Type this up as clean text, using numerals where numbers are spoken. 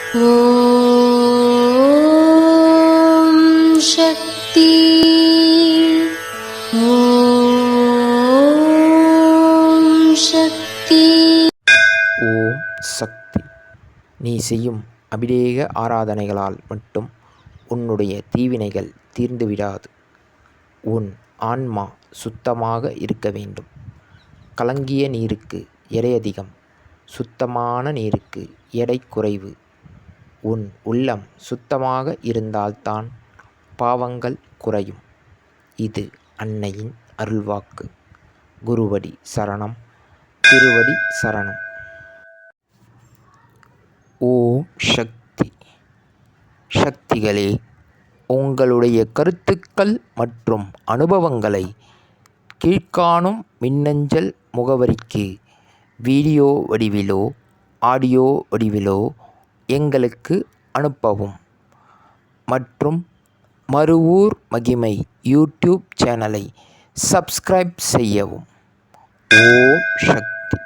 ஓம் சக்தி. ஓம் சக்தி. ஓம் சக்தி. நீ செய்யும் அபிடேக ஆராதனைகளால் மட்டும் உன்னுடைய தீவினைகள் தீர்ந்துவிடாது. உன் ஆன்மா சுத்தமாக இருக்க வேண்டும். கலங்கிய நீருக்கு எடை அதிகம், சுத்தமான நீருக்கு எடை குறைவு. உன் உள்ளம் சுத்தமாக இருந்தால்தான் பாவங்கள் குறையும். இது அன்னையின் அருள்வாக்கு. குருவடி சரணம், திருவடி சரணம். ஓம் சக்தி. சக்திகளே, உங்களுடைய கருத்துக்கள் மற்றும் அனுபவங்களை கீழ்காணும் மின்னஞ்சல் முகவரிக்கு வீடியோ வடிவிலோ ஆடியோ வடிவிலோ எங்களுக்கு அனுப்பவும். மற்றும் மறுவூர் மகிமை யூடியூப் சேனலை சப்ஸ்கிரைப் செய்யவும். ஓம் சக்தி.